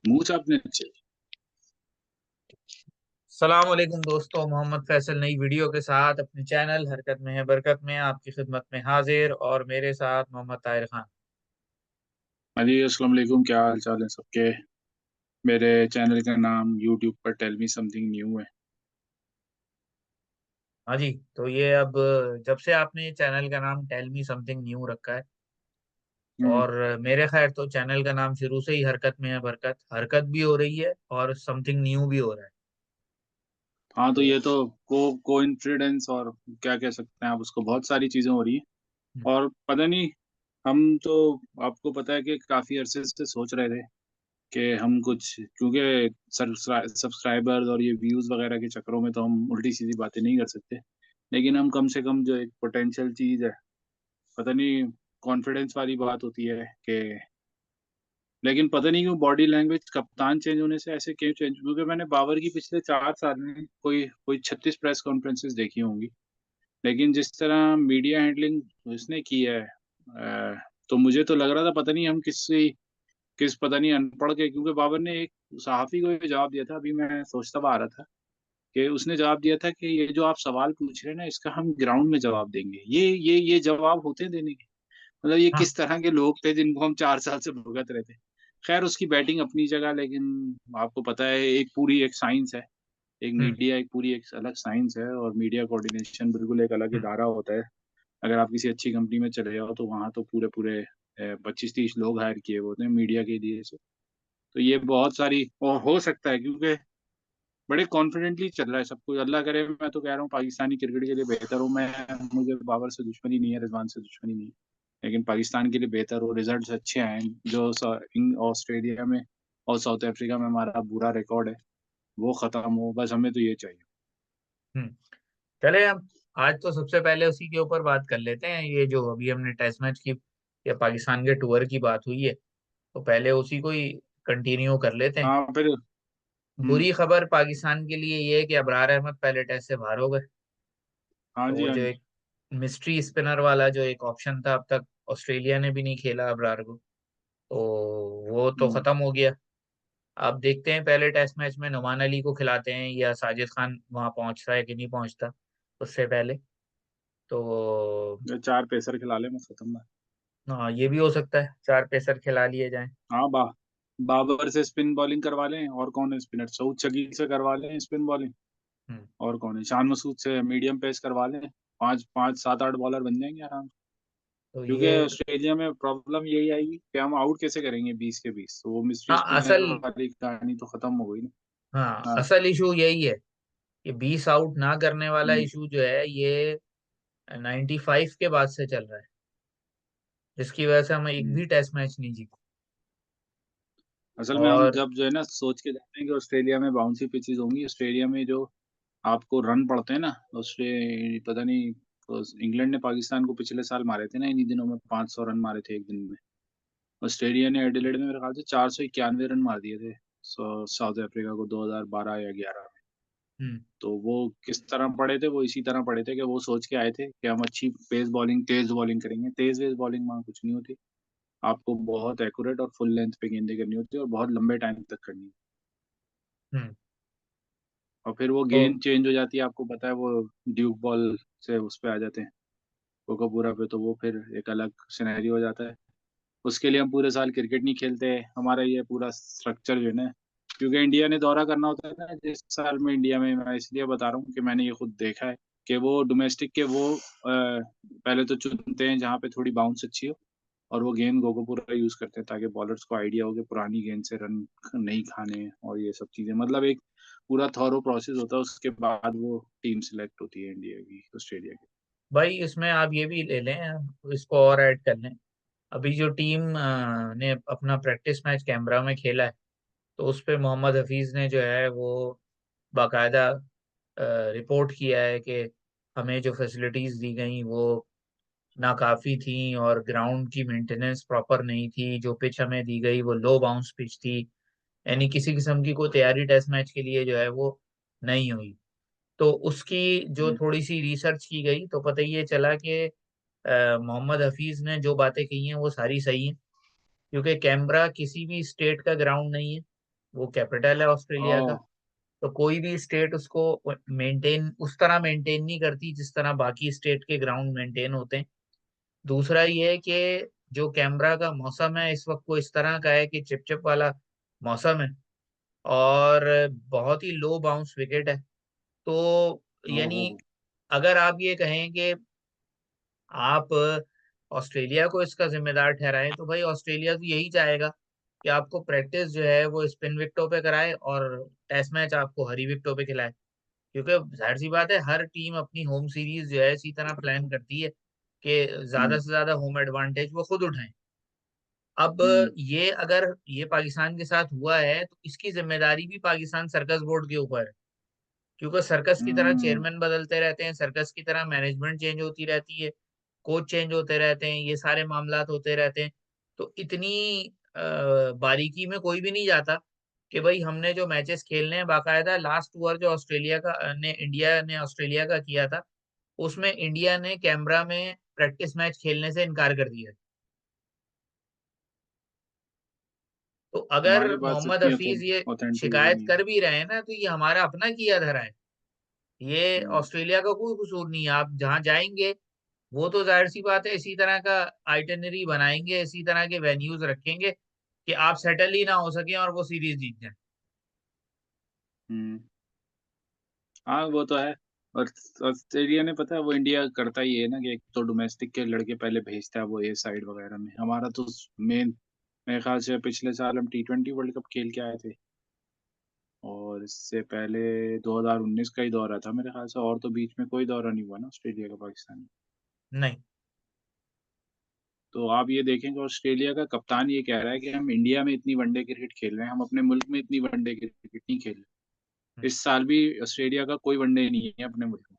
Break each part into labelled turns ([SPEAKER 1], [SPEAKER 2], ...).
[SPEAKER 1] मुंह चापने चाहिए।
[SPEAKER 2] सलाम अलैकुम दोस्तों, मोहम्मद फैसल नई वीडियो के साथ अपने चैनल हरकत में है बरकत में आपकी खिदमत में हाजिर, और मेरे साथ मोहम्मद ताहिर खान।
[SPEAKER 1] हाँ जी, अस्सलाम वालेकुम। क्या हाल चाल है सबके। मेरे चैनल का नाम यूट्यूब पर टेल मी समथिंग न्यू है।
[SPEAKER 2] हाँ जी। तो ये अब जब से आपने चैनल का नाम टेल मी समथिंग न्यू रखा है,
[SPEAKER 1] हम्म।
[SPEAKER 2] और मेरे खैर तो चैनल का नाम शुरू से ही हरकत में है बरकत, हरकत भी हो रही है और समथिंग न्यू भी हो रहा है।
[SPEAKER 1] हाँ, तो
[SPEAKER 2] तो
[SPEAKER 1] ये तो कोइंसिडेंस और क्या कह सकते हैं आप उसको, बहुत सारी चीजें हो रही हैं।
[SPEAKER 2] हम्म,
[SPEAKER 1] और पता नहीं, हम तो, आपको पता है कि काफी अरसे से सोच रहे थे कि हम कुछ, क्योंकि सब्सक्राइबर्स और ये व्यूज वगैरह के चक्करों में तो हम उल्टी सीधी बातें नहीं कर सकते। लेकिन हम कम से कम जो एक पोटेंशियल चीज है, पता नहीं, कॉन्फिडेंस वाली बात होती है कि, लेकिन पता नहीं क्यों बॉडी लैंग्वेज कप्तान चेंज होने से ऐसे क्यों चेंज, क्योंकि मैंने बाबर की पिछले 4 साल में कोई कोई 36 प्रेस कॉन्फ्रेंसेस देखी होंगी। लेकिन जिस तरह मीडिया हैंडलिंग उसने की है, तो मुझे तो लग रहा था पता नहीं हम किस पता नहीं अनपढ़ के, क्योंकि बाबर ने एक सहाफी को ये जवाब दिया था। अभी मैं सोचता हुआ आ रहा था कि उसने जवाब दिया था कि ये जो आप सवाल पूछ रहे हैं ना, इसका हम ग्राउंड में जवाब देंगे। ये जवाब होते हैं देने के। मतलब ये
[SPEAKER 2] हाँ।
[SPEAKER 1] किस तरह के लोग थे जिनको हम 4 साल से भुगत रहे थे। खैर, उसकी बैटिंग अपनी जगह, लेकिन आपको पता है एक पूरी एक साइंस है। एक
[SPEAKER 2] हम्म,
[SPEAKER 1] मीडिया एक पूरी एक अलग साइंस है, और मीडिया कोऑर्डिनेशन बिल्कुल एक अलग
[SPEAKER 2] हम्म,
[SPEAKER 1] इदारा होता है। अगर आप किसी अच्छी कंपनी में चले जाओ तो वहाँ तो पूरे पूरे 25-30 लोग हायर किए हुए होते हैं मीडिया के लिए से। तो ये बहुत सारी, और हो सकता है क्योंकि बड़े कॉन्फिडेंटली चल रहा है सब कुछ। अल्लाह करे, मैं तो कह रहा हूँ पाकिस्तानी क्रिकेट के लिए बेहतर हूँ मैं। मुझे बाबर से दुश्मनी नहीं है, रिजवान से दुश्मनी नहीं है, लेकिन पाकिस्तान के लिए बेहतर हो, रिजल्ट्स अच्छे आए हैं। जो ऑस्ट्रेलिया में और साउथ अफ्रीका में हमारा बुरा रिकॉर्ड है वो खत्म हो, बस हमें तो ये चाहिए।
[SPEAKER 2] हम्म। चले हम आज तो सबसे पहले उसी के ऊपर बात कर लेते हैं। ये जो अभी हमने टेस्ट मैच की या पाकिस्तान के टूर की बात हुई है, तो पहले उसी को ही कंटिन्यू कर लेते हैं।
[SPEAKER 1] हाँ फिर। हम्म।
[SPEAKER 2] बुरी खबर पाकिस्तान के लिए ये है कि अबरार अहमद पहले टेस्ट से बाहर हो गए।
[SPEAKER 1] हाँ
[SPEAKER 2] तो
[SPEAKER 1] जी,
[SPEAKER 2] वो
[SPEAKER 1] हाँ
[SPEAKER 2] जो
[SPEAKER 1] जी।
[SPEAKER 2] एक मिस्ट्री स्पिनर वाला जो एक ऑप्शन था, अब तक ऑस्ट्रेलिया ने भी नहीं खेला अबरार को, तो वो तो
[SPEAKER 1] हम्म।
[SPEAKER 2] खत्म हो गया। अब देखते हैं पहले टेस्ट मैच में नुमान अली को खिलाते हैं या साजिद खान वहां पहुंचता है कि नहीं पहुंचता उससे पहले। तो
[SPEAKER 1] ये 4 पेसर खिला ले, मैं खत्म ना।
[SPEAKER 2] हाँ, ये भी हो सकता है, चार पेसर खिला लिए जाएं।
[SPEAKER 1] हाँ, बाबर से स्पिन बॉलिंग करवा लें, और कौन है स्पिनर, सऊद शकील से करवा लें स्पिन बॉलिंग।
[SPEAKER 2] हम्म।
[SPEAKER 1] और कौन है, शान मसूद से मीडियम पेस करवा लें। पांच पांच 7-8 बॉलर बन जाएंगे आराम से।
[SPEAKER 2] तो
[SPEAKER 1] क्योंकि
[SPEAKER 2] ये
[SPEAKER 1] ऑस्ट्रेलिया में प्रॉब्लम यही आएगी कि हम आउट कैसे करेंगे 20 के 20, तो वो मिस्ट्री
[SPEAKER 2] हाँ
[SPEAKER 1] स्पिनर
[SPEAKER 2] असल
[SPEAKER 1] वाली कहानी तो खत्म हो गई ना।
[SPEAKER 2] हाँ,
[SPEAKER 1] हाँ।
[SPEAKER 2] असल इशू यही है कि 20 आउट ना करने वाला
[SPEAKER 1] हम्म।
[SPEAKER 2] इशू जो है ये 95 के बाद से चल रहा है, जिसकी वजह से हम एक
[SPEAKER 1] हम्म।
[SPEAKER 2] भी टेस्ट मैच नहीं जीते।
[SPEAKER 1] असल में हम
[SPEAKER 2] और
[SPEAKER 1] जब जो है ना सोच के जाते हैं कि ऑस्ट्रेलिया में बाउंसी पिचेस होंगी, ऑस्ट्रेलिया में जो आपको रन पड़ते हैं ना, ऑस्ट्रेलिया पता नहीं, तो इंग्लैंड ने पाकिस्तान को पिछले साल मारे थे ना इन्हीं दिनों में, 500 रन मारे थे एक दिन में। ऑस्ट्रेलिया ने एडिलेड में मेरे ख्याल से 491 रन मार दिए थे साउथ अफ्रीका को 2012 या 11 में।
[SPEAKER 2] हम्म,
[SPEAKER 1] तो वो किस तरह पड़े थे, वो इसी तरह पड़े थे कि वो सोच के आए थे कि हम अच्छी पेस बॉलिंग तेज बॉलिंग करेंगे। तेज वेज बॉलिंग वहाँ कुछ नहीं होती। आपको बहुत एक्यूरेट और फुल लेंथ पे गेंदें करनी होती है, और बहुत लंबे टाइम तक करनी होती
[SPEAKER 2] हम्म।
[SPEAKER 1] है। और फिर वो
[SPEAKER 2] तो
[SPEAKER 1] गेंद चेंज हो जाती है, आपको पता है वो ड्यूक बॉल से उस पे आ जाते हैं कोकापूरा पे, तो वो फिर एक अलग सिनेरियो हो जाता है। उसके लिए हम पूरे साल क्रिकेट नहीं खेलते। हमारा ये पूरा स्ट्रक्चर जो है ना, क्योंकि इंडिया ने दौरा करना होता है ना जिस साल में इंडिया में, मैं इसलिए बता रहा हूँ कि मैंने ये खुद देखा है कि वो डोमेस्टिक के वो पहले तो चुनते हैं जहाँ पे थोड़ी बाउंस अच्छी हो, और वो गेंद गोगोपुरा यूज करते हैं ताकि बॉलर्स को आइडिया हो कि पुरानी गेंद से रन नहीं खाने, और ये सब चीजें, मतलब एक पूरा थॉरो प्रोसेस होता है। उसके बाद वो टीम सिलेक्ट होती है इंडिया की, ऑस्ट्रेलिया की।
[SPEAKER 2] भाई इसमें आप ये भी ले लें, आप इसको और ऐड कर लें। अभी जो टीम ने अपना प्रैक्टिस मैच कैमरा में खेला है, तो उस पे मोहम्मद हफीज ने जो है वो बाकायदा रिपोर्ट किया है कि हमें जो फैसिलिटीज दी गई वो नाकाफी थी, और ग्राउंड की मेंटेनेंस प्रॉपर नहीं थी। जो पिच हमें दी गई वो लो बाउंस पिच थी, यानी किसी किस्म की कोई तैयारी टेस्ट मैच के लिए जो है वो नहीं हुई। तो उसकी जो
[SPEAKER 1] हम्म।
[SPEAKER 2] थोड़ी सी रिसर्च की गई तो पता ये चला कि मोहम्मद हफीज ने जो बातें कही हैं वो सारी सही हैं, क्योंकि कैमरा किसी भी स्टेट का ग्राउंड नहीं है। वो कैपिटल है ऑस्ट्रेलिया का।
[SPEAKER 1] ओ।
[SPEAKER 2] तो कोई भी स्टेट उसको मेंटेन उस तरह मेंटेन नहीं करती जिस तरह बाकी स्टेट के ग्राउंड मेंटेन होते हैं। दूसरा ये है कि जो कैनबरा का मौसम है इस वक्त वो इस तरह का है कि चिपचिप वाला मौसम है, और बहुत ही लो बाउंस विकेट है। तो
[SPEAKER 1] ओहो।
[SPEAKER 2] यानी अगर आप ये कहें कि आप ऑस्ट्रेलिया को इसका जिम्मेदार ठहराएं, तो भाई ऑस्ट्रेलिया तो यही चाहेगा कि आपको प्रैक्टिस जो है वो स्पिन विकेटों पे कराए और टेस्ट मैच आपको हरी विकेटों पे खिलाए। क्योंकि जाहिर सी बात है, हर टीम अपनी होम सीरीज जो है इसी तरह प्लान करती है कि ज्यादा
[SPEAKER 1] हम्म।
[SPEAKER 2] से ज्यादा होम एडवांटेज वो खुद उठाएं। अब
[SPEAKER 1] हम्म।
[SPEAKER 2] ये अगर ये पाकिस्तान के साथ हुआ है तो इसकी जिम्मेदारी भी पाकिस्तान सर्कस बोर्ड के ऊपर है। क्योंकि सर्कस की तरह
[SPEAKER 1] हम्म।
[SPEAKER 2] चेयरमैन बदलते रहते हैं, सर्कस की तरह मैनेजमेंट चेंज होती रहती है, कोच चेंज होते रहते हैं, ये सारे मामलात होते रहते हैं। तो इतनी बारीकी में कोई भी नहीं जाता कि भाई हमने जो मैचेस खेलने हैं, बाकायदा लास्ट ओवर जो ऑस्ट्रेलिया का ने इंडिया ने ऑस्ट्रेलिया का किया था, उसमें इंडिया ने कैनबरा में प्रैक्टिस मैच खेलने से इनकार कर दिया। तो अगर
[SPEAKER 1] तुम्हारी बात
[SPEAKER 2] मोहम्मद
[SPEAKER 1] इतनी
[SPEAKER 2] हफीज ये
[SPEAKER 1] ऑथेंटिक भी
[SPEAKER 2] शिकायत
[SPEAKER 1] नहीं है।
[SPEAKER 2] कर भी रहे हैं ना, तो ये हमारा अपना किया धरा है। ये
[SPEAKER 1] हम्म।
[SPEAKER 2] ऑस्ट्रेलिया का कोई कसूर नहीं है। आप जहाँ जाएंगे वो तो जाहिर सी बात है इसी तरह का आइटनरी बनाएंगे, इसी तरह के वेन्यूज रखेंगे कि आप सेटल ही ना हो सके और वो सीरीज जीत जाए।
[SPEAKER 1] हम्म। हाँ वो तो है। और ऑस्ट्रेलिया ने, पता है, वो इंडिया करता ही है ना कि एक तो डोमेस्टिक के लड़के पहले भेजता है वो ए साइड वगैरह में। हमारा तो मेन, मेरे ख्याल से पिछले साल हम T20 वर्ल्ड कप खेल के आए थे, और इससे पहले 2019 का ही दौरा था मेरे ख्याल से, और तो बीच में कोई दौरा नहीं हुआ ना ऑस्ट्रेलिया का पाकिस्तान में।
[SPEAKER 2] नहीं।
[SPEAKER 1] तो आप ये देखें कि ऑस्ट्रेलिया का कप्तान ये कह रहा है कि हम इंडिया में इतनी वनडे क्रिकेट खेल रहे हैं, हम अपने मुल्क में इतनी वनडे क्रिकेट नहीं खेल रहे।
[SPEAKER 2] हम्म,
[SPEAKER 1] इस साल भी ऑस्ट्रेलिया का कोई वनडे नहीं है अपने मुल्क में।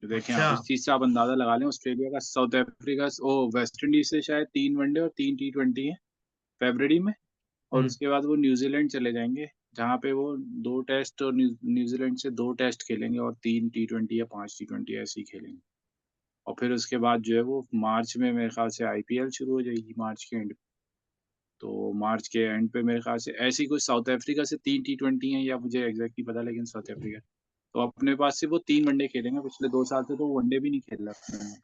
[SPEAKER 1] तो देखें
[SPEAKER 2] अच्छा।
[SPEAKER 1] आप, इस चीज से आप अंदाजा लगा लें, ऑस्ट्रेलिया का, साउथ अफ्रीका, ओ वेस्ट इंडीज से शायद 3 वनडे और 3 T20 है फरवरी में। और
[SPEAKER 2] हम्म।
[SPEAKER 1] उसके बाद वो न्यूजीलैंड चले जाएंगे, जहाँ पे वो 2 टेस्ट, और न्यूजीलैंड से 2 टेस्ट खेलेंगे, और 3 T20 या 5 T20 ऐसे ही खेलेंगे। और फिर उसके बाद जो है वो मार्च में मेरे ख्याल से IPL शुरू हो जाएगी, मार्च के एंड। तो मार्च के एंड पे मेरे ख्याल से ऐसी कुछ, साउथ अफ्रीका से 3 T20 हैं, या मुझे एग्जैक्टली पता, लेकिन साउथ अफ्रीका। तो अपने पास से वो 3 वनडे खेलेंगे। पिछले 2 साल से तो वो वनडे भी नहीं खेल रहा अपने में।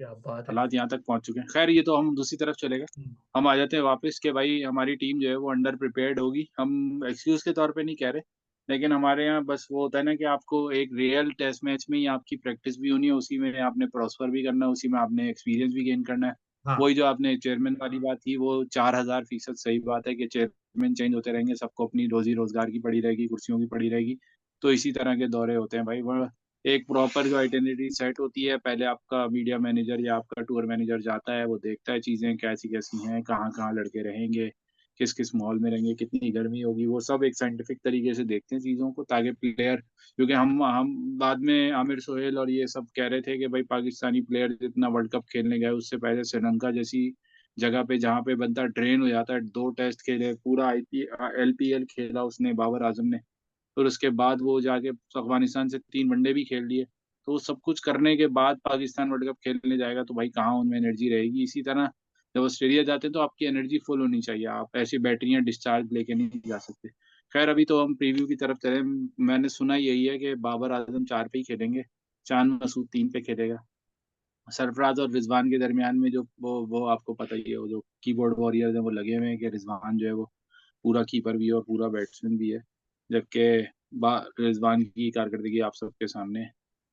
[SPEAKER 2] क्या बात है।
[SPEAKER 1] हालात यहाँ तक पहुंच चुके हैं। खैर, ये तो हम दूसरी तरफ चलेगा।
[SPEAKER 2] हम्म,
[SPEAKER 1] हम आ जाते हैं वापस के भाई, हमारी टीम जो है वो अंडर प्रिपेयर्ड होगी। हम एक्सक्यूज के तौर पे नहीं कह रहे, लेकिन हमारे यहाँ बस वो होता है ना कि आपको एक रियल टेस्ट मैच में ही आपकी प्रैक्टिस भी होनी है, उसी में आपने प्रॉस्पर भी करना है, उसी में आपने एक्सपीरियंस भी गेन करना है।
[SPEAKER 2] हाँ।
[SPEAKER 1] वही जो आपने चेयरमैन वाली बात की, वो 4000% सही बात है कि चेयरमैन चेंज होते रहेंगे, सबको अपनी रोजी रोजगार की पड़ी रहेगी, कुर्सियों की पड़ी रहेगी। तो इसी तरह के दौरे होते हैं भाई। एक प्रॉपर जो आइटिनरी सेट होती है, पहले आपका मीडिया मैनेजर या आपका टूर मैनेजर जाता है, वो देखता है चीज़ें कैसी कैसी हैं, कहाँ कहाँ लड़के रहेंगे, किस किस मॉल में रहेंगे, कितनी गर्मी होगी, वो सब एक साइंटिफिक तरीके से देखते हैं चीज़ों को, ताकि प्लेयर, क्योंकि हम बाद में आमिर सोहेल और ये सब कह रहे थे कि भाई पाकिस्तानी प्लेयर जितना वर्ल्ड कप खेलने गए, उससे पहले श्रीलंका जैसी जगह पे जहाँ पे बंदा ड्रेन हो जाता है, 2 टेस्ट खेले, पूरा LPL खेला उसने, बाबर आजम ने, फिर उसके बाद वो जाके अफगानिस्तान से 3 वनडे भी खेल लिए। तो सब कुछ करने के बाद पाकिस्तान वर्ल्ड कप खेलने जाएगा, तो भाई कहाँ उनमें एनर्जी रहेगी। इसी तरह जब ऑस्ट्रेलिया जाते हैं तो आपकी एनर्जी फुल होनी चाहिए, आप ऐसी बैटरियां डिस्चार्ज लेके नहीं जा सकते। खैर, अभी तो हम प्रीव्यू की तरफ चले। मैंने सुना यही है कि बाबर आजम 4 पे ही खेलेंगे, चांद मसूद 3 पे खेलेगा। सरफराज और रिजवान के दरमियान में जो वो आपको पता ही है, वो जो कीबोर्ड वॉरियर्स हैं वो लगे हुए हैं कि रिजवान जो है वो पूरा कीपर भी है और पूरा बैट्समैन भी है। जबकि रिजवान की कारकर्दगी आप सबके सामने है।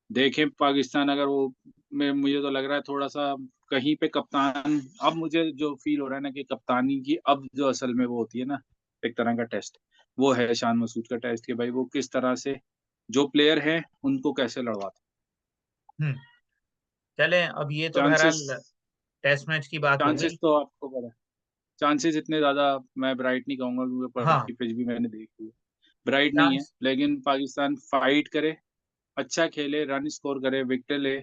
[SPEAKER 1] देखें पाकिस्तान अगर वो, मुझे तो लग रहा है थोड़ा सा कहीं पे कप्तान, अब मुझे जो फील हो रहा है ना कि कप्तानी की अब जो असल में वो होती है ना, एक तरह का टेस्ट, वो है शान मसूद का टेस्ट, कि भाई वो किस तरह से जो प्लेयर है उनको कैसे लड़वाते।
[SPEAKER 2] हम्म। चलें, अब ये तो
[SPEAKER 1] चांसेस,
[SPEAKER 2] बहरहाल टेस्ट मैच की बात हो
[SPEAKER 1] चांसेस
[SPEAKER 2] गई।
[SPEAKER 1] तो आपको पता है, चांसेस इतने ज्यादा मैं ब्राइट नहीं कहूंगा, क्योंकि
[SPEAKER 2] हाँ।
[SPEAKER 1] पहली पिच भी मैंने देखी है, ब्राइट नहीं है।
[SPEAKER 2] चांस।
[SPEAKER 1] लेकिन पाकिस्तान फाइट करे, अच्छा खेले, रन स्कोर करे, विकेट ले,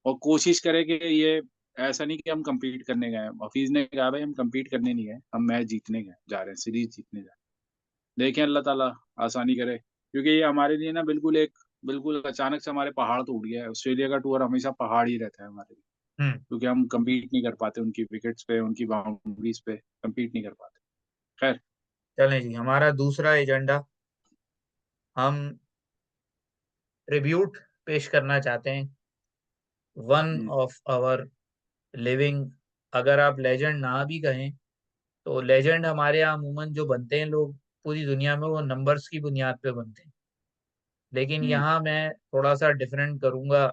[SPEAKER 1] और कोशिश करे कि ये, ऐसा नहीं कि हम compete करने गए हैं। हफीज ने कहा भाई हम compete करने नहीं गए, हम मैच जीतने गए, जा रहे हैं, सीरीज जीतने जा रहे हैं। देखें अल्लाह ताला आसानी करे, क्योंकि ये हमारे लिए ना बिल्कुल अचानक से हमारे पहाड़ टूट गया है। ऑस्ट्रेलिया का टूर हमेशा पहाड़ ही रहता है हमारे लिए। क्योंकि हम कम्पीट नहीं कर पाते उनकी विकेट्स पे, उनकी बाउंड्रीज पे कम्पीट नहीं कर पाते। खैर।
[SPEAKER 2] चलें जी, हमारा दूसरा एजेंडा, हम ट्रिब्यूट पेश करना चाहते हैं one
[SPEAKER 1] hmm.
[SPEAKER 2] Of our living, अगर आप लेजेंड ना भी कहें, तो लेजेंड हमारे यहाँ अमूमन जो बनते हैं लोग पूरी दुनिया में, वो नंबर्स की बुनियाद पे बनते हैं। लेकिन
[SPEAKER 1] हम्म।
[SPEAKER 2] यहाँ मैं थोड़ा सा डिफरेंट करूंगा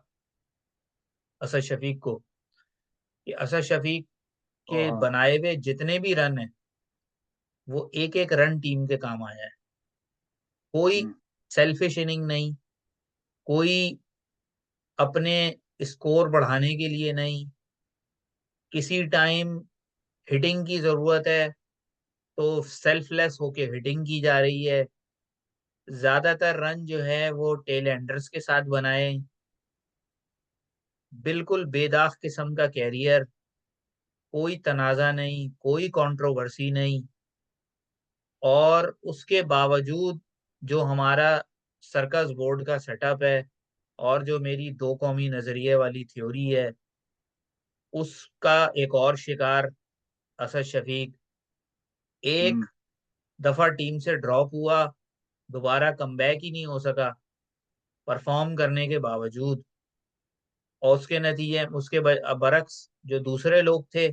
[SPEAKER 2] असद शफीक को, कि असद शफीक के
[SPEAKER 1] और
[SPEAKER 2] बनाए हुए जितने भी रन हैं, वो एक एक रन टीम के काम आया है। कोई
[SPEAKER 1] हम्म।
[SPEAKER 2] सेल्फिश इनिंग नहीं, कोई अपने स्कोर बढ़ाने के लिए नहीं, किसी टाइम हिटिंग की जरूरत है तो सेल्फलेस होके हिटिंग की जा रही है। ज्यादातर रन जो है वो टेल एंडर्स के साथ बनाए। बिल्कुल बेदाग किस्म का कैरियर, कोई तनाजा नहीं, कोई कंट्रोवर्सी नहीं। और उसके बावजूद जो हमारा सर्कस बोर्ड का सेटअप है, और जो मेरी दो कौमी नजरिए वाली थ्योरी है, उसका एक और शिकार असद शफीक। एक
[SPEAKER 1] हम्म।
[SPEAKER 2] दफा टीम से ड्रॉप हुआ, दोबारा कमबैक ही नहीं हो सका परफॉर्म करने के बावजूद। और उसके नतीजे, उसके बरक्स जो दूसरे लोग थे,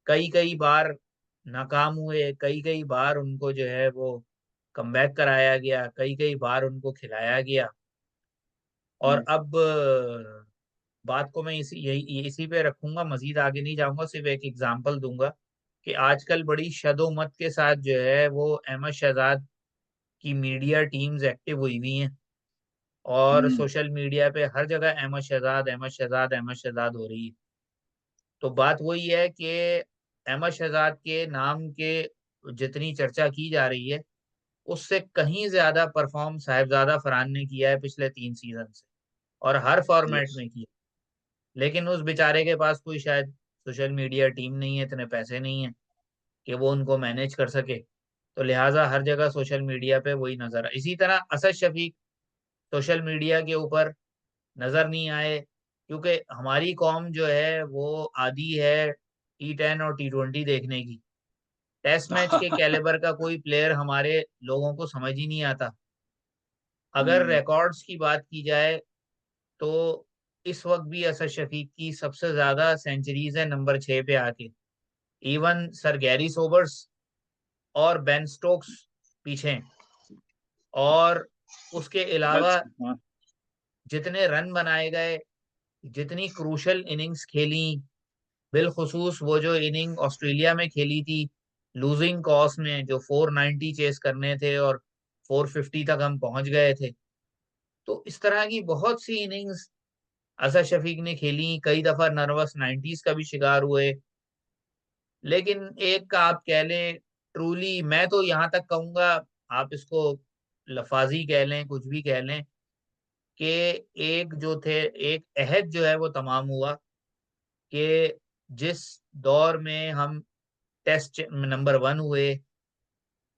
[SPEAKER 2] कई कई बार नाकाम हुए, कई कई बार उनको जो है वो कमबैक कराया गया, कई कई बार उनको खिलाया गया। और
[SPEAKER 1] हम्म।
[SPEAKER 2] अब बात को मैं इसी पे रखूंगा, मजीद आगे नहीं जाऊंगा, सिर्फ एक एग्जांपल दूंगा कि आजकल बड़ी शदोमत के साथ जो है वो अहमद शहजाद की मीडिया टीम्स एक्टिव हुई हुई हैं। और
[SPEAKER 1] हम्म।
[SPEAKER 2] सोशल मीडिया पे हर जगह अहमद शहजाद, अहमद शहजाद, अहमद शहजाद हो रही है। तो बात वही है कि अहमद शहजाद के नाम के जितनी चर्चा की जा रही है, उससे कहीं ज्यादा परफॉर्म साहिबजादा फरहान ने किया है पिछले 3 सीजन से, और हर फॉर्मेट
[SPEAKER 1] यस।
[SPEAKER 2] में किया। लेकिन उस बेचारे के पास कोई शायद सोशल मीडिया टीम नहीं है, इतने पैसे नहीं है कि वो उनको मैनेज कर सके। तो लिहाजा हर जगह सोशल मीडिया पे वही नजर है। इसी तरह असद शफीक सोशल मीडिया के ऊपर नजर नहीं आए, क्योंकि हमारी कौम जो है वो आदी है T10 और T20 देखने की। टेस्ट मैच के कैलिबर का कोई प्लेयर हमारे लोगों को समझ ही नहीं आता। अगर
[SPEAKER 1] हम्म।
[SPEAKER 2] रिकॉर्ड्स की बात की जाए, तो इस वक्त भी असद शफीक की सबसे ज्यादा सेंचुरीज है नंबर 6 पे आके। इवन सर गैरी सोबर्स और बेन स्टोक्स पीछे हैं। और उसके अलावा
[SPEAKER 1] हाँ।
[SPEAKER 2] जितने रन बनाए गए, जितनी क्रूशल इनिंग्स खेली, बिलखुसूस वो जो इनिंग ऑस्ट्रेलिया में खेली थी लूजिंग कॉज में, जो 490 चेस करने थे और 450 तक हम पहुंच गए थे। तो इस तरह की बहुत सी इनिंग्स असद शफीक ने खेली। कई दफा नर्वस 90s का भी शिकार हुए। लेकिन एक का आप कह लें, ट्रूली मैं तो यहाँ तक कहूंगा, आप इसको लफाजी कह लें, कुछ भी कह लें, कि एक जो थे, एक अहद जो है वो तमाम हुआ कि जिस दौर में हम टेस्ट नंबर 1 हुए,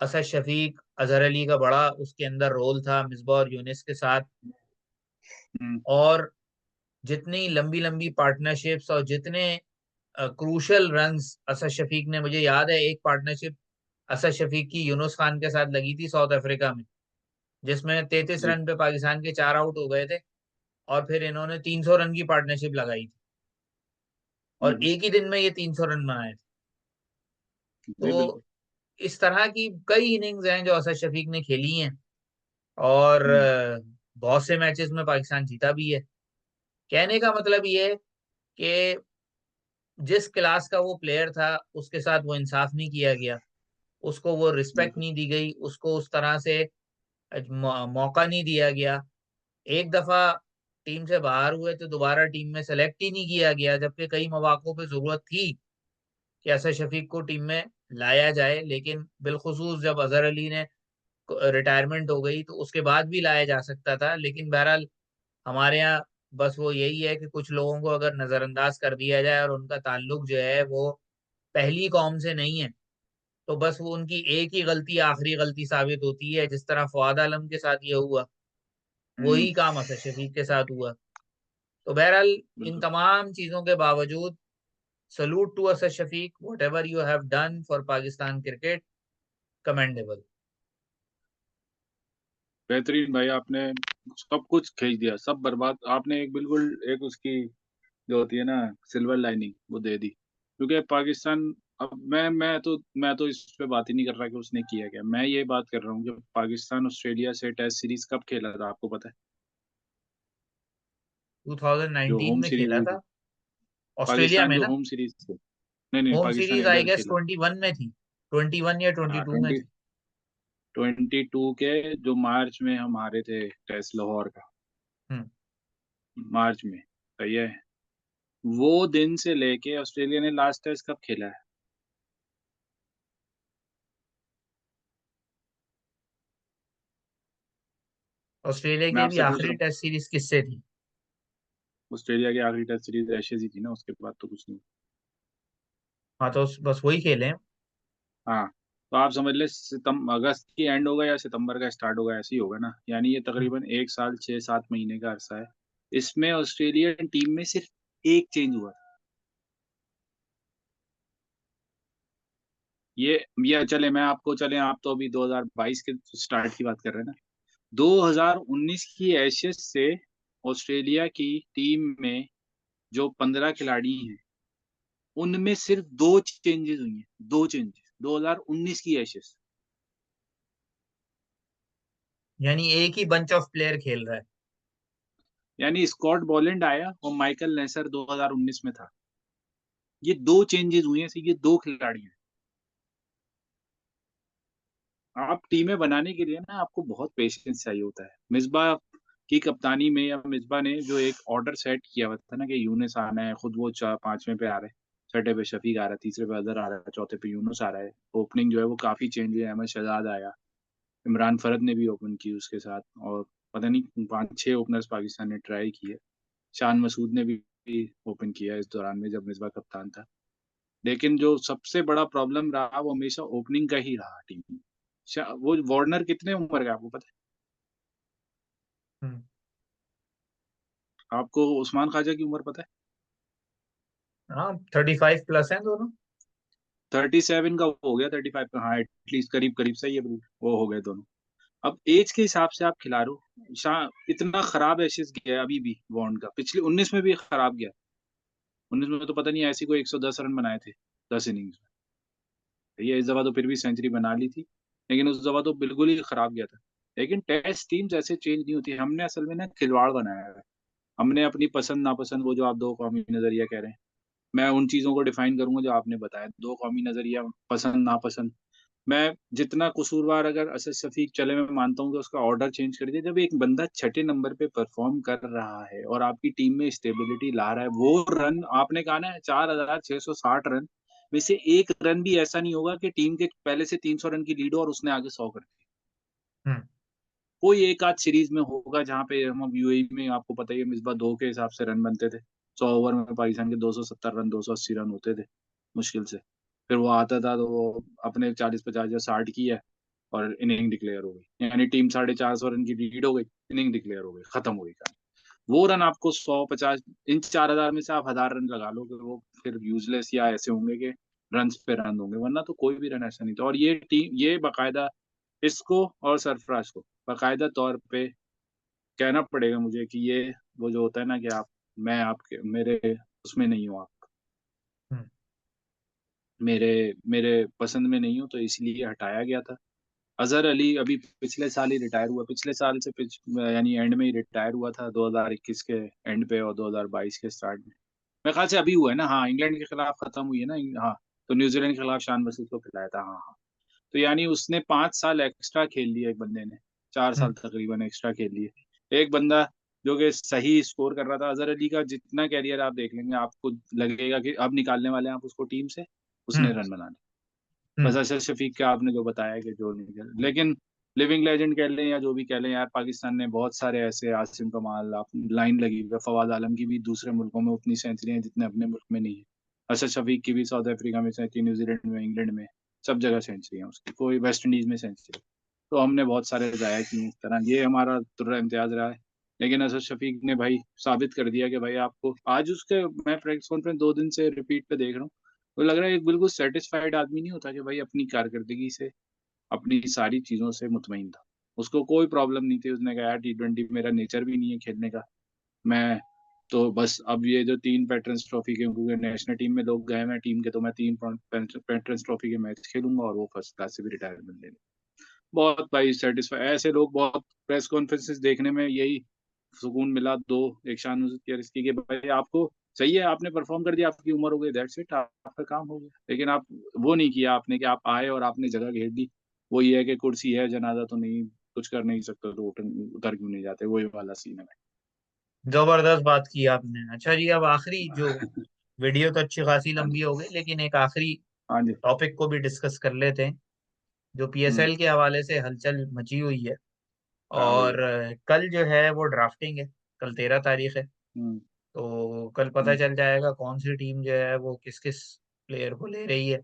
[SPEAKER 2] असद शफीक, अजहर अली का बड़ा उसके अंदर रोल था, मिसबा और यूनिस के साथ।
[SPEAKER 1] हम्म।
[SPEAKER 2] और जितनी लंबी लंबी पार्टनरशिप्स और जितने क्रूशल रन्स असद शफीक ने, मुझे याद है एक पार्टनरशिप असद शफीक की यूनुस खान के साथ लगी थी साउथ अफ्रीका में, जिसमें 33
[SPEAKER 1] जी।
[SPEAKER 2] रन पे पाकिस्तान के 4 आउट हो गए थे। और फिर इन्होंने 300 रन की पार्टनरशिप लगाई थी, और
[SPEAKER 1] हम्म।
[SPEAKER 2] एक ही दिन में ये 300 रन बनाए थे।
[SPEAKER 1] जी
[SPEAKER 2] तो
[SPEAKER 1] बिल्कुल।
[SPEAKER 2] इस तरह की कई इनिंग्स हैं जो असद शफीक ने खेली हैं। और
[SPEAKER 1] हम्म।
[SPEAKER 2] बहुत से मैचेस में पाकिस्तान जीता भी है। कहने का मतलब ये है कि जिस क्लास का वो प्लेयर था, उसके साथ वो इंसाफ नहीं किया गया, उसको वो रिस्पेक्ट
[SPEAKER 1] बिल्कुल।
[SPEAKER 2] नहीं दी गई, उसको उस तरह से मौका नहीं दिया गया। एक दफा टीम से बाहर हुए तो दोबारा टीम में सेलेक्ट ही नहीं किया गया, जबकि कई मौकों पे जरूरत थी कि असद शफीक को टीम में लाया जाए। लेकिन बिलखुसूस जब अजहर अली ने रिटायरमेंट हो गई, तो उसके बाद भी लाया जा सकता था। लेकिन बहरहाल हमारे यहाँ बस वो यही है कि कुछ लोगों को अगर नजरअंदाज कर दिया जाए और उनका ताल्लुक जो है वो पहली कौम से नहीं है, तो बस वो उनकी एक ही गलती आखिरी गलती साबित होती है। जिस तरह फवाद आलम के साथ ये हुआ,
[SPEAKER 1] हम्म।
[SPEAKER 2] वही काम असद शफीक के साथ हुआ। तो बहरहाल इन
[SPEAKER 1] बिल्कुल।
[SPEAKER 2] तमाम चीजों के बावजूद salute to Asad Shafiq, whatever you have done for Pakistan cricket, commendable.
[SPEAKER 1] बेहतरीन भाई, आपने सब कुछ खींच दिया, सब बर्बाद आपने, एक बिल्कुल एक उसकी जो होती है ना सिल्वर लाइनिंग, वो दे दी। क्योंकि पाकिस्तान, अब मैं तो इस पे बात ही नहीं कर रहा कि उसने किया क्या, मैं ये बात कर रहा हूँ कि पाकिस्तान ऑस्ट्रेलिया से टेस्ट सीरीज कब खेला था, आपको पता है? जो
[SPEAKER 2] 2019
[SPEAKER 1] होम
[SPEAKER 2] में
[SPEAKER 1] सीरीज
[SPEAKER 2] खेला
[SPEAKER 1] हुई
[SPEAKER 2] था
[SPEAKER 1] थी,
[SPEAKER 2] ऑस्ट्रेलिया
[SPEAKER 1] पाकिस्तान
[SPEAKER 2] में
[SPEAKER 1] जो
[SPEAKER 2] ना।
[SPEAKER 1] होम सीरीज थी। नहीं नहीं,
[SPEAKER 2] होम
[SPEAKER 1] पाकिस्तान
[SPEAKER 2] सीरीज आई
[SPEAKER 1] इधर
[SPEAKER 2] गेस
[SPEAKER 1] खेला।
[SPEAKER 2] 21 में थी, 21 या
[SPEAKER 1] हाँ
[SPEAKER 2] 22 में
[SPEAKER 1] 20,
[SPEAKER 2] थी।
[SPEAKER 1] 22 के जो मार्च में हम हारे थे टेस्ट लाहौर का,
[SPEAKER 2] हम्म।
[SPEAKER 1] मार्च में, सही है। वो दिन से लेके ऑस्ट्रेलिया ने लास्ट टेस्ट कब खेला है?
[SPEAKER 2] ऑस्ट्रेलिया
[SPEAKER 1] मैं
[SPEAKER 2] की अभी
[SPEAKER 1] आपसे पूछ रहा
[SPEAKER 2] आखिरी
[SPEAKER 1] हूँ।
[SPEAKER 2] टेस्ट सीरीज किससे थी?
[SPEAKER 1] ऑस्ट्रेलिया की आखिरी टेस्ट सीरीज एशेज ही थी ना, उसके बाद तो कुछ नहीं।
[SPEAKER 2] हाँ तो बस वही खेले हैं।
[SPEAKER 1] हाँ, तो आप समझ ले अगस्त की एंड होगा या सितंबर का स्टार्ट होगा, ऐसे ही होगा ना, यानी ये
[SPEAKER 2] हम्म।
[SPEAKER 1] तकरीबन 1 साल 6-7 महीने का अरसा है। इसमें ऑस्ट्रेलियन टीम में सिर्फ एक चेंज हुआ था। ये या चले मैं आपको चले, आप तो अभी 2022 के स्टार्ट की बात कर रहे हैं ना, 2019 की एशेज से ऑस्ट्रेलिया की टीम में जो 15 खिलाड़ी हैं, उनमें सिर्फ दो चेंजेस हुई हैं, दो चेंजेस 2019 की एशेज।
[SPEAKER 2] यानी एक ही बंच ऑफ प्लेयर खेल रहा है।
[SPEAKER 1] यानी स्कॉट बॉलैंड आया और माइकल नेसर 2019 में था। ये दो चेंजेस हुए हैं, ये दो खिलाड़ी हैं। आप टीमें बनाने के लिए ना आपको बहुत पेशेंस चाहिए होता है। मिसबा की कप्तानी में, या मिसबा ने जो एक ऑर्डर सेट किया हुआ था ना कि यूनुस आना है, खुद वो पांचवें पे आ रहे हैं, छठे पे शफीक आ रहा है, तीसरे पे अजहर आ रहा है, चौथे पे यूनुस आ रहा है। ओपनिंग जो है वो काफी चेंज है, अहमद शहजाद आया, इमरान फरद ने भी ओपन की उसके साथ, और पता नहीं 5-6 ओपनर्स पाकिस्तान ने ट्राई किए। शान मसूद ने भी ओपन किया इस दौरान में जब मिसबा कप्तान था। लेकिन जो सबसे बड़ा प्रॉब्लम रहा वो हमेशा ओपनिंग का ही रहा टीम में। वो वार्नर कितने उम्र का आपको पता
[SPEAKER 2] हम्म।
[SPEAKER 1] है? आपको उस्मान ख्वाजा की उम्र पता है?
[SPEAKER 2] हाँ 35 प्लस हैं दोनों।
[SPEAKER 1] 37 का हो गया, 35 का, हाँ एटलीस्ट करीब करीब सही है बिल्कुल, वो हो गए दोनों। अब एज के हिसाब से आप खिला रहे हो, इतना खराब एशेज गया है अभी भी बॉन्ड का, पिछले 19 में भी खराब गया। 19 में तो पता नहीं ऐसी कोई 110 रन बनाए थे 10 इनिंग्स में। ये इस दफा तो फिर भी सेंचुरी बना ली थी, लेकिन उस दफा तो बिल्कुल ही खराब गया था। लेकिन टेस्ट टीम ऐसे चेंज नहीं होती, हमने असल में ना खिलवाड़ बनाया है। हमने अपनी पसंद नापसंद, वो जो आप दो कौमी नजरिया कह रहे हैं, मैं उन चीजों को डिफाइन करूंगा जो आपने बताया, दो कौमी नजरिया, पसंद नापसंद। मैं जितना कसूरवार अगर असद शफीक चले, मैं मानता हूँ कि उसका ऑर्डर चेंज कर दिया। जब एक बंदा छठे नंबर पे परफॉर्म कर रहा है और आपकी टीम में स्टेबिलिटी ला रहा है, वो रन आपने कहा ना 4,660 रन में से एक रन भी ऐसा नहीं होगा कि टीम के पहले से 300 रन की लीड हो और उसने आगे 100 कर दी।
[SPEAKER 2] हम्म।
[SPEAKER 1] कोई एक आध सीरीज में होगा जहां पे हम यूएई में, आपको पता ही है, मिसबा दो के हिसाब से रन बनते थे। 100 ओवर में पाकिस्तान के 270 रन, 280 रन होते थे मुश्किल से। फिर वो आता था तो वो अपने 40-50 या 60 की है और इनिंग डिक्लेयर हो गई, यानी टीम 450 रन की लीड हो गई, इनिंग डिक्लेयर हो गई, खत्म हो गई कहानी। वो रन आपको 150, इन 4,000 में से आप 1,000 रन लगा लो कि वो फिर यूजलेस या ऐसे होंगे कि रन पे रन होंगे, वरना तो कोई भी रन ऐसा नहीं था। और ये टीम, ये बाकायदा इसको और सरफराज को बाकायदा तौर पे कहना पड़ेगा मुझे कि ये वो जो होता है ना कि आप, मैं आपके मेरे उसमें नहीं हूँ, आप
[SPEAKER 2] हम्म।
[SPEAKER 1] मेरे मेरे पसंद में नहीं हूँ, तो इसलिए हटाया गया था। अजहर अली अभी पिछले साल ही रिटायर हुआ, पिछले साल से यानी एंड में ही रिटायर हुआ था, 2021 के एंड पे और 2022 के स्टार्ट में। मेरे ख्याल से अभी हुआ है ना, हाँ इंग्लैंड के खिलाफ खत्म हुई है ना, हाँ। तो न्यूजीलैंड के खिलाफ शान मसूद को खिलाया था, हाँ हाँ। तो यानी उसने 5 साल एक्स्ट्रा खेल लिया एक बंदे ने, 4 साल
[SPEAKER 2] हम्म।
[SPEAKER 1] तकरीबन एक्स्ट्रा खेल लिए एक बंदा जो कि सही स्कोर कर रहा था। अजहर अली का जितना कैरियर आप देख लेंगे, आपको लगेगा कि अब निकालने वाले हैं आप उसको टीम से, उसने
[SPEAKER 2] हम्म।
[SPEAKER 1] रन बनाने। बस
[SPEAKER 2] हम्म।
[SPEAKER 1] अशरफ शफीक का आपने जो बताया कि जो नहीं कर, लेकिन लिविंग लेजेंड कह लें या जो भी कह लें यार, पाकिस्तान ने बहुत सारे ऐसे, आसिम कमाल, आप लाइन लगी हुई है, फवाद आलम की भी दूसरे मुल्कों में उतनी सेंचुरी हैं जितने अपने मुल्क में नहीं है। अशरफ शफीक की भी साउथ अफ्रीका में सेंचुरी, न्यूजीलैंड में, इंग्लैंड में, सब जगह सेंचुरी है उसकी, कोई वेस्ट इंडीज में सेंचुरी। तो हमने बहुत सारे जाया किए इस तरह, ये हमारा तुर्रा इम्तियाज रहा है। लेकिन असद शफीक ने भाई साबित कर दिया कि भाई आपको आज उसके, मैं प्रेस कॉन्फ्रेंस 2 दिन से रिपीट पे देख रहा हूँ, तो लग रहा है एक बिल्कुल सेटिस्फाइड आदमी नहीं होता कि भाई अपनी कारकर्दगी से, अपनी सारी चीजों से मुतमईन था। उसको कोई प्रॉब्लम नहीं थी, उसने कहा यार T20 मेरा नेचर भी नहीं है खेलने का, मैं तो बस अब ये जो 3 पेट्रन्स ट्रॉफी के, क्योंकि नेशनल टीम में लोग गए हैं टीम के, तो मैं 3 पेट्रन्स ट्रॉफी के मैच खेलूंगा और वो फर्स्ट क्लास से भी रिटायरमेंट ले लूंगा। बहुत भाई सेटिस्फाई, ऐसे लोग बहुत, प्रेस कॉन्फ्रेंसेस देखने में यही सुकून मिला। दो एक शान इसकी कि भाई आपको सही है, आपने परफॉर्म कर दिया, आपकी उम्र हो गई, दैट्स इट, आपका काम हो गया। लेकिन आप वो नहीं किया आपने कि आप आए और आपने जगह घेर दी। वो ये है कि कुर्सी है, जनाजा तो नहीं, कुछ कर नहीं सकते तो उतर क्यों नहीं जाते, वही वाला सीन है
[SPEAKER 2] जबरदस्त बात की आपने। अच्छा जी, अब आखिरी जो
[SPEAKER 1] भाई।
[SPEAKER 2] वीडियो तो अच्छी खासी
[SPEAKER 1] हाँ
[SPEAKER 2] लंबी
[SPEAKER 1] जी।
[SPEAKER 2] हो गई, लेकिन एक आखिरी
[SPEAKER 1] हाँ जी।
[SPEAKER 2] टॉपिक को भी डिस्कस कर लेते हैं। जो
[SPEAKER 1] हम्म।
[SPEAKER 2] PSL के हवाले से हलचल मची हुई है,
[SPEAKER 1] हाँ
[SPEAKER 2] और
[SPEAKER 1] भैया।
[SPEAKER 2] कल जो है वो ड्राफ्टिंग है। कल 13 तारीख है।
[SPEAKER 1] हम्म।
[SPEAKER 2] तो कल पता
[SPEAKER 1] हम्म।
[SPEAKER 2] चल जाएगा कौन सी टीम जो है वो किस किस प्लेयर को ले रही है,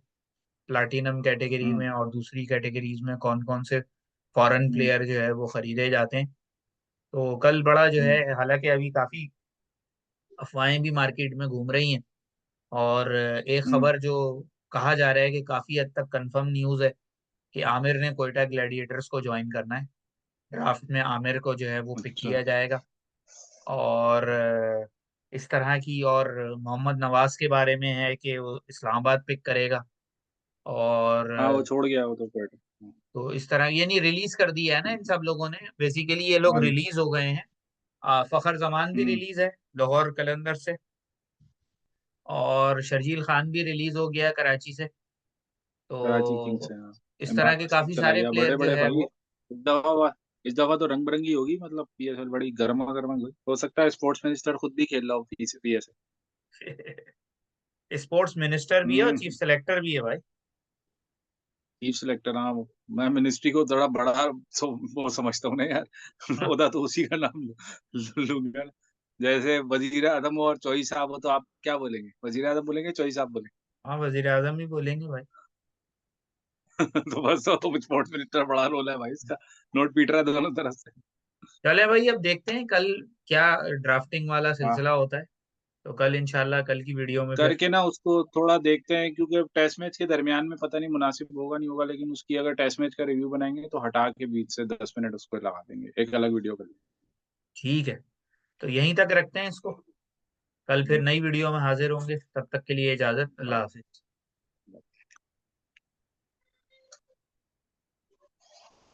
[SPEAKER 2] प्लाटिनम कैटेगरी
[SPEAKER 1] हम्म।
[SPEAKER 2] में और दूसरी कैटेगरीज में कौन कौन से फॉरेन
[SPEAKER 1] हम्म।
[SPEAKER 2] प्लेयर जो है वो खरीदे जाते हैं। तो कल बड़ा जो है,
[SPEAKER 1] हम्म।
[SPEAKER 2] हालांकि अभी काफी अफवाहें भी मार्केट में घूम रही हैं, और एक
[SPEAKER 1] हम्म।
[SPEAKER 2] खबर जो कहा जा रहा है कि काफी हद तक कंफर्म न्यूज है कि आमिर ने कोयटा ग्लैडिएटर्स को ज्वाइन करना है। ड्राफ्ट में आमिर को जो है वो पिक
[SPEAKER 1] अच्छा।
[SPEAKER 2] किया जाएगा। और इस तरह की, और मोहम्मद नवाज के बारे में है कि वो इस्लामाबाद पिक करेगा। और
[SPEAKER 1] हाँ वो छोड़ गया वो तो क्वेटा।
[SPEAKER 2] तो इस तरह यानी रिलीज कर दिया है ना इन सब लोगों ने, बेसिकली ये लोग
[SPEAKER 1] हाँ जी।
[SPEAKER 2] रिलीज हो गए हैं। फखर जमान भी
[SPEAKER 1] हम्म।
[SPEAKER 2] रिलीज है लाहौर कलंदर से, और शर्जील खान भी रिलीज हो गया है कराची से।
[SPEAKER 1] कराची किंग्स
[SPEAKER 2] तो
[SPEAKER 1] है हाँ।
[SPEAKER 2] इस तरह
[SPEAKER 1] इमरान
[SPEAKER 2] के
[SPEAKER 1] मस्जिद
[SPEAKER 2] काफी
[SPEAKER 1] चला
[SPEAKER 2] सारे
[SPEAKER 1] गया,
[SPEAKER 2] प्लेयर
[SPEAKER 1] बड़े
[SPEAKER 2] जो
[SPEAKER 1] बड़े
[SPEAKER 2] है
[SPEAKER 1] भाई।
[SPEAKER 2] वो।
[SPEAKER 1] इस दफा तो रंग बिरंगी होगी, मतलब PSL बड़ी गर्मा गर्मा हुई, हो सकता है स्पोर्ट्स मिनिस्टर खुद भी खेल रहा हो PSL।
[SPEAKER 2] स्पोर्ट्स मिनिस्टर भी है और चीफ
[SPEAKER 1] हम्म।
[SPEAKER 2] सेलेक्टर भी है भाई।
[SPEAKER 1] चीफ सिलेक्टर हाँ मैं मिनिस्ट्री को थोड़ा बड़ा वो समझता हूँ ना यार। होता तो उसी का नाम लूंगा ना। जैसे वजीर आजम और चौधरी साहब हो तो आप क्या बोलेंगे, वजीर आजम बोलेंगे, चौधरी साहब बोलेंगे?
[SPEAKER 2] हाँ, वजीर आजम ही बोलेंगे भाई।
[SPEAKER 1] तो बस तो स्पोर्ट्स मिनिस्टर बड़ा रोल है भाई इसका, नोट पीट रहा है दोनों तरफ से।
[SPEAKER 2] चले भाई, अब देखते हैं कल क्या ड्राफ्टिंग वाला
[SPEAKER 1] हाँ
[SPEAKER 2] सिलसिला होता है। तो कल इंशाल्लाह कल की वीडियो में फिर।
[SPEAKER 1] करके ना उसको थोड़ा देखते हैं, क्योंकि अब टेस्ट मैच के दरमियान में पता नहीं मुनासिब होगा नहीं होगा, लेकिन उसकी अगर टेस्ट मैच का रिव्यू बनाएंगे तो हटा के बीच से 10 मिनट उसको लगा देंगे, एक अलग वीडियो कर
[SPEAKER 2] ठीक है, तो यहीं तक रखते हैं इसको। कल फिर
[SPEAKER 1] लेंगे।
[SPEAKER 2] नई वीडियो में हाजिर होंगे, तब तक के लिए इजाजत, अल्लाह हाफिज।